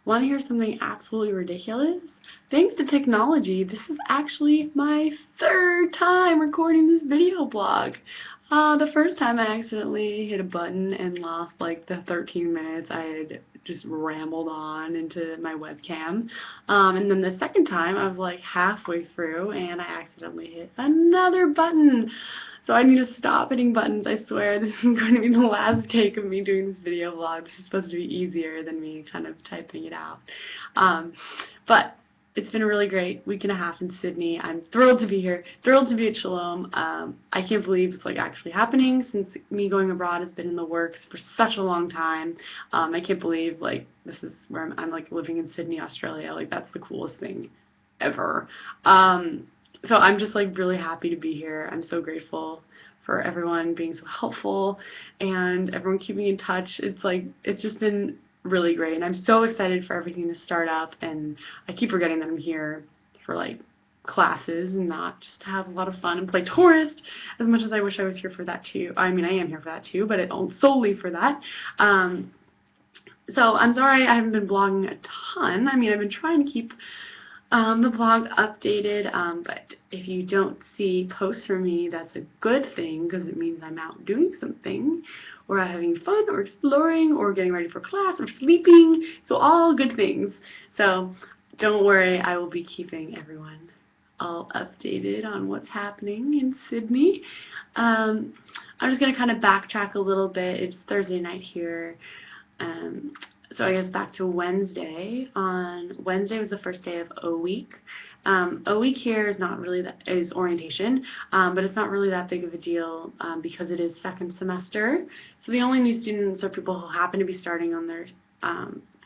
Want to hear something absolutely ridiculous? Thanks to technology, this is actually my third time recording this video blog. The first time I accidentally hit a button and lost like the 13 minutes I had just rambled on into my webcam. And then the second time I was like halfway through and I accidentally hit another button. So I need to stop hitting buttons. I swear this is going to be the last take of me doing this video vlog. This is supposed to be easier than me kind of typing it out. But it's been a really great week and a half in Sydney. I'm thrilled to be here, thrilled to be at Shalom. I can't believe it's like actually happening since me going abroad has been in the works for such a long time. I can't believe like this is where I'm like living in Sydney, Australia. Like that's the coolest thing ever. So I'm just like really happy to be here. I'm so grateful for everyone being so helpful and everyone keeping in touch. It's just been really great, and I'm so excited for everything to start up, and I keep forgetting that I'm here for like classes and not just to have a lot of fun and play tourist, as much as I wish I was here for that too. I mean, I am here for that too, but solely for that. So I'm sorry I haven't been blogging a ton. I mean, I've been trying to keep the blog updated, but if you don't see posts from me, that's a good thing because it means I'm out doing something, or having fun, or exploring, or getting ready for class, or sleeping, so all good things. So don't worry, I will be keeping everyone all updated on what's happening in Sydney. I'm just going to kind of backtrack a little bit. It's Thursday night here. So I guess back to Wednesday. On Wednesday was the first day of O Week. O Week here is not really is orientation, but it's not really that big of a deal because it is second semester. So the only new students are people who happen to be starting on their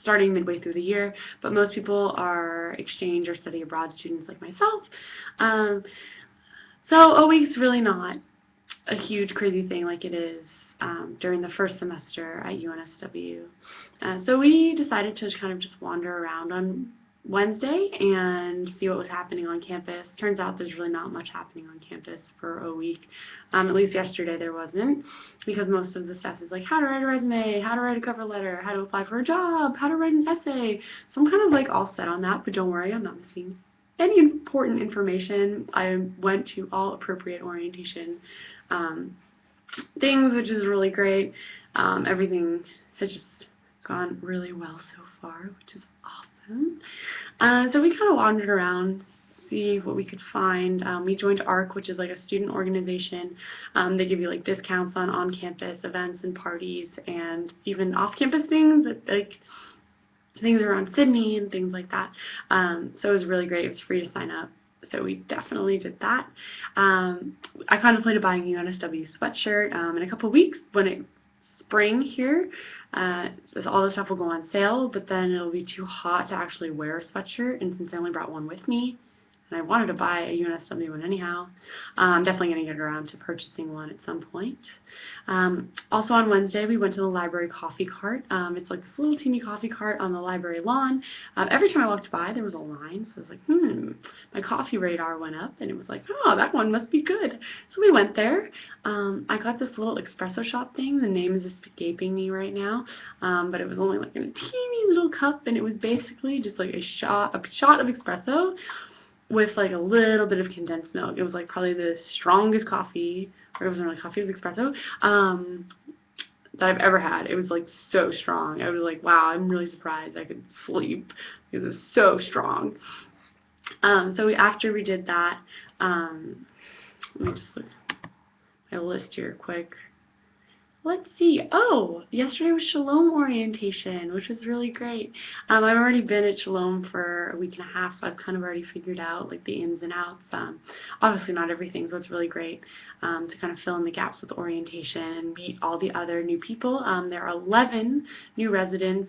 starting midway through the year, but most people are exchange or study abroad students like myself. So O Week's really not a huge crazy thing like it is during the first semester at UNSW. So we decided to kind of just wander around on Wednesday and see what was happening on campus. Turns out there's really not much happening on campus for O Week. At least yesterday there wasn't, because most of the stuff is like how to write a resume, how to write a cover letter, how to apply for a job, how to write an essay. So I'm kind of like all set on that, but don't worry, I'm not missing any important information. I went to all appropriate orientation things, which is really great. Everything has just gone really well so far, which is awesome. So we kind of wandered around, see what we could find. We joined ARC, which is like a student organization. They give you like discounts on on-campus events and parties, and even off-campus things that like things around Sydney and things like that. So it was really great. It was free to sign up. So we definitely did that. I contemplated buying a UNSW sweatshirt in a couple of weeks when it's spring here. All the stuff will go on sale, but then it'll be too hot to actually wear a sweatshirt, and since I only brought one with me, and I wanted to buy a UNSW one anyhow, I'm definitely going to get around to purchasing one at some point. Also on Wednesday, we went to the library coffee cart. It's like this little teeny coffee cart on the library lawn. Every time I walked by, there was a line, so I was like, my coffee radar went up, and it was like, oh, that one must be good. So we went there. I got this little espresso shot thing. The name is escaping me right now, but it was only like in a teeny little cup, and it was basically just like a shot of espresso with like a little bit of condensed milk. It was like probably the strongest coffee, or it wasn't really coffee, it was espresso, that I've ever had. It was like so strong. I was like, wow, I'm really surprised I could sleep because it was so strong. So after we did that, let me just look at my list here quick. Let's see. Oh, yesterday was Shalom orientation, which was really great. I've already been at Shalom for a week and a half, so I've kind of already figured out like the ins and outs. Obviously not everything, so it's really great to kind of fill in the gaps with orientation and meet all the other new people. There are 11 new residents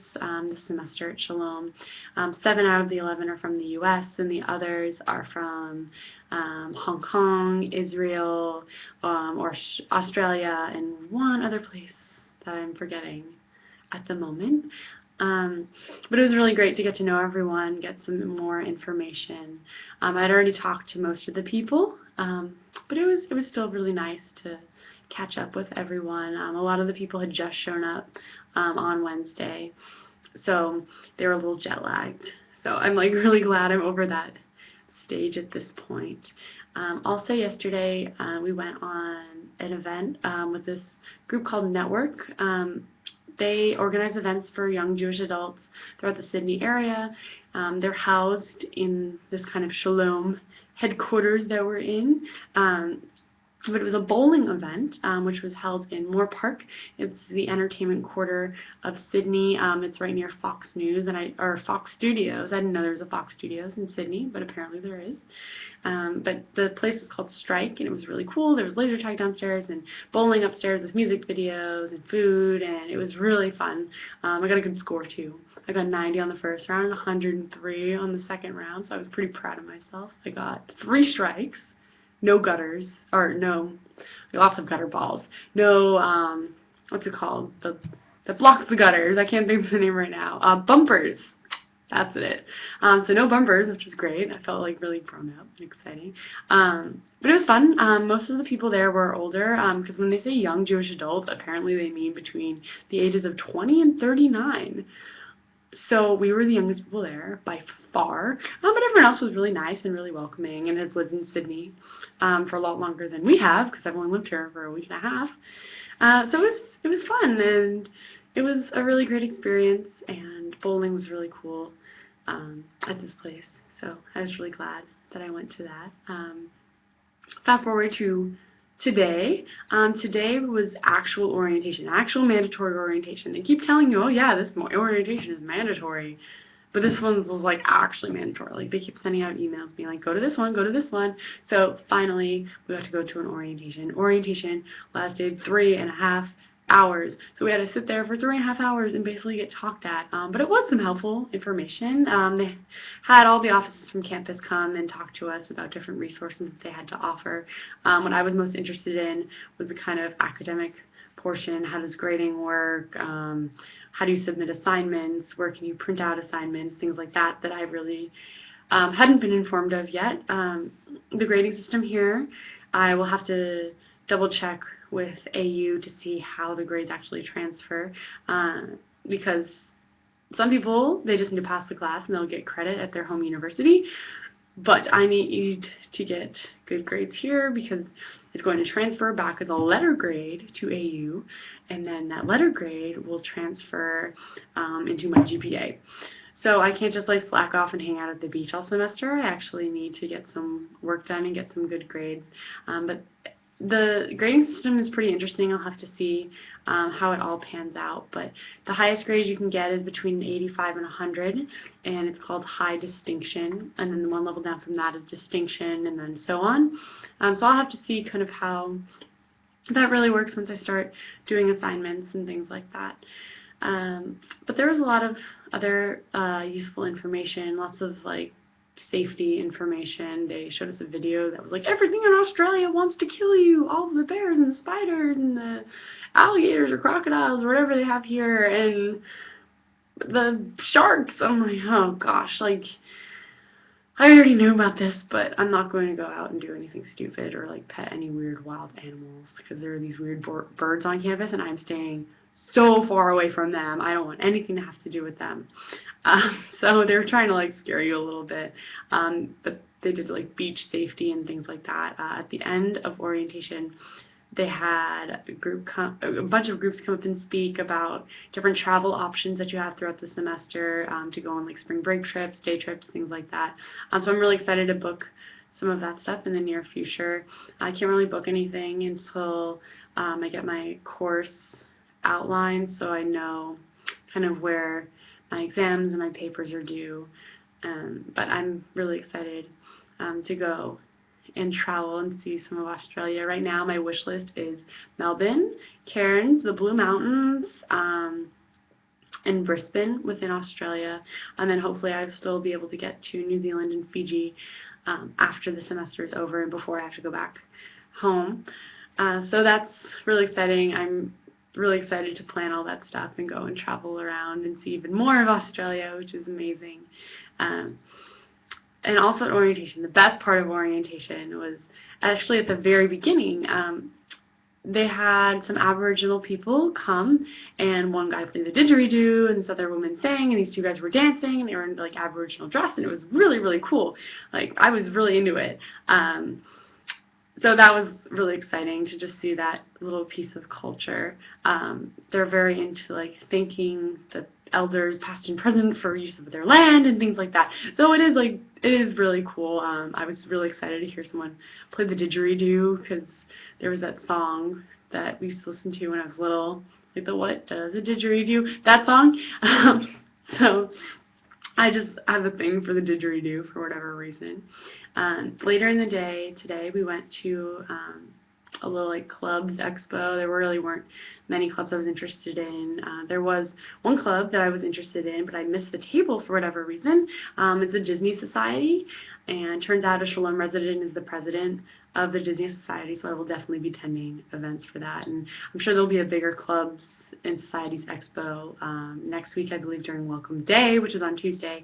this semester at Shalom. 7 out of the 11 are from the U.S., and the others are from Hong Kong, Israel, or Australia, and one other place that I'm forgetting at the moment. But it was really great to get to know everyone, get some more information. I'd already talked to most of the people, but it was still really nice to catch up with everyone. A lot of the people had just shown up on Wednesday. So they were a little jet lagged. So I'm like really glad I'm over that stage at this point. Also yesterday we went on an event with this group called Network. They organize events for young Jewish adults throughout the Sydney area. They're housed in this kind of Shalom headquarters that we're in. But it was a bowling event, which was held in Moore Park. It's the entertainment quarter of Sydney. It's right near Fox News or Fox Studios. I didn't know there was a Fox Studios in Sydney, but apparently there is. But the place was called Strike, and it was really cool. There was laser tag downstairs and bowling upstairs with music videos and food, and it was really fun. I got a good score too. I got 90 on the first round, 103 on the second round, so I was pretty proud of myself. I got 3 strikes. No gutters, or no, lots of gutter balls. No, what's it called? That blocks the gutters. I can't think of the name right now. Bumpers. That's it. So no bumpers, which was great. I felt like really grown up and exciting. But it was fun. Most of the people there were older, because when they say young Jewish adults, apparently they mean between the ages of 20 and 39. So we were the youngest people there by far, but everyone else was really nice and really welcoming and has lived in Sydney for a lot longer than we have, because I've only lived here for a week and a half. So it was fun, and it was a really great experience, and bowling was really cool at this place. So I was really glad that I went to that. Fast forward to today. Today was actual orientation, actual mandatory orientation. They keep telling you, oh yeah, this orientation is mandatory, but this one was like actually mandatory. Like they keep sending out emails being like, go to this one, go to this one. So finally, we got to go to an orientation. Orientation lasted 3.5 hours. So we had to sit there for 3.5 hours and basically get talked at. But it was some helpful information. They had all the offices from campus come and talk to us about different resources that they had to offer. What I was most interested in was the kind of academic portion. How does grading work? How do you submit assignments? Where can you print out assignments? Things like that that I really hadn't been informed of yet. The grading system here, I will have to double check with AU to see how the grades actually transfer, because some people, they just need to pass the class and they'll get credit at their home university, but I need to get good grades here because it's going to transfer back as a letter grade to AU, and then that letter grade will transfer into my GPA. So I can't just like slack off and hang out at the beach all semester. I actually need to get some work done and get some good grades. But the grading system is pretty interesting. I'll have to see how it all pans out. But the highest grade you can get is between 85 and 100, and it's called high distinction. And then the one level down from that is distinction, and then so on. So I'll have to see kind of how that really works once I start doing assignments and things like that. But there was a lot of other useful information, lots of like safety information. They showed us a video that was like, everything in Australia wants to kill you, all the bears and the spiders and the alligators or crocodiles or whatever they have here, and the sharks. I'm like, oh gosh, like I already knew about this, but I'm not going to go out and do anything stupid or like pet any weird wild animals, because there are these weird birds on campus and I'm staying so far away from them. I don't want anything to have to do with them. So they were trying to like scare you a little bit, but they did like beach safety and things like that. At the end of orientation, they had a bunch of groups come up and speak about different travel options that you have throughout the semester, to go on like spring break trips, day trips, things like that. So I'm really excited to book some of that stuff in the near future. I can't really book anything until I get my course outlined, so I know kind of where my exams and my papers are due. But I'm really excited to go and travel and see some of Australia. Right now my wish list is Melbourne, Cairns, the Blue Mountains, and Brisbane within Australia, and then hopefully I'll still be able to get to New Zealand and Fiji after the semester is over and before I have to go back home. So that's really exciting. I'm really excited to plan all that stuff and go and travel around and see even more of Australia, which is amazing. And also at orientation, the best part of orientation was actually at the very beginning. they had some Aboriginal people come, and one guy played the didgeridoo, and this other woman sang, and these two guys were dancing, and they were in like Aboriginal dress, and it was really, really cool. Like, I was really into it. So that was really exciting to just see that little piece of culture. They're very into like thanking the elders past and present for use of their land and things like that. So it is really cool. I was really excited to hear someone play the didgeridoo because there was that song that we used to listen to when I was little, like the "What Does a Didgeridoo?" that song. So I just have a thing for the didgeridoo for whatever reason. Later in the day today, we went to a little like clubs expo. There really weren't many clubs I was interested in. There was one club that I was interested in, but I missed the table for whatever reason. It's the Disney Society, and turns out a Shalom resident is the president of the Disney Society, so I will definitely be attending events for that. And I'm sure there'll be a bigger clubs and societies expo next week, I believe, during Welcome Day, which is on Tuesday.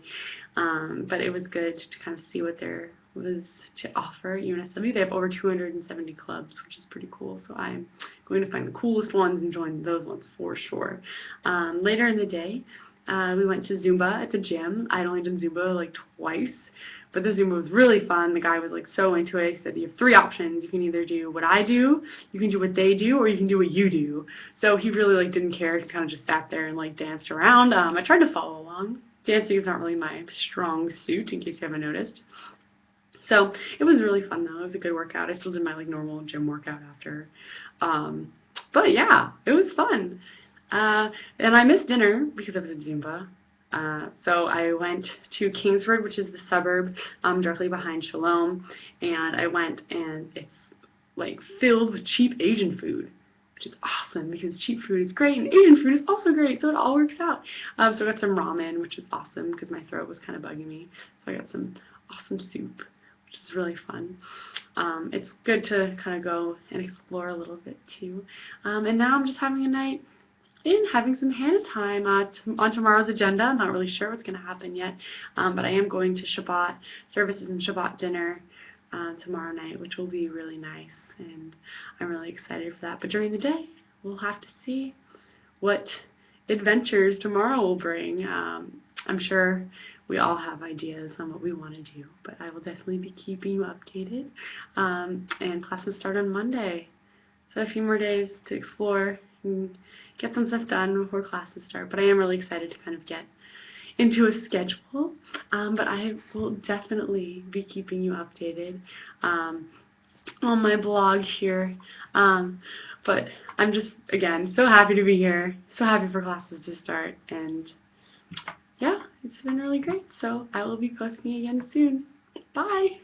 But it was good to kind of see what there was to offer at UNSW. They have over 270 clubs, which is pretty cool. So I'm going to find the coolest ones and join those ones for sure. Later in the day, we went to Zumba at the gym. I'd only done Zumba like twice, but the Zumba was really fun. The guy was like so into it. He said you have three options. You can either do what I do, you can do what they do, or you can do what you do. So he really like didn't care. He kind of just sat there and like danced around. I tried to follow along. Dancing is not really my strong suit, in case you haven't noticed. So it was really fun though. It was a good workout. I still did my like normal gym workout after. But yeah, it was fun. And I missed dinner because I was at Zumba. So I went to Kingsford, which is the suburb directly behind Shalom, and I went, and it's like filled with cheap Asian food, which is awesome because cheap food is great and Asian food is also great, so it all works out. So I got some ramen, which is awesome because my throat was kind of bugging me. So I got some awesome soup, which is really fun. It's good to kind of go and explore a little bit too. And now I'm just having a night in, having some Hannah time on tomorrow's agenda. I'm not really sure what's going to happen yet, but I am going to Shabbat services and Shabbat dinner tomorrow night, which will be really nice, and I'm really excited for that. But during the day, we'll have to see what adventures tomorrow will bring. I'm sure we all have ideas on what we want to do, but I will definitely be keeping you updated. And classes start on Monday, so a few more days to explore and get some stuff done before classes start. But I am really excited to kind of get into a schedule. But I will definitely be keeping you updated on my blog here. But I'm just, again, so happy to be here, so happy for classes to start, and yeah, it's been really great. So I will be posting again soon. Bye!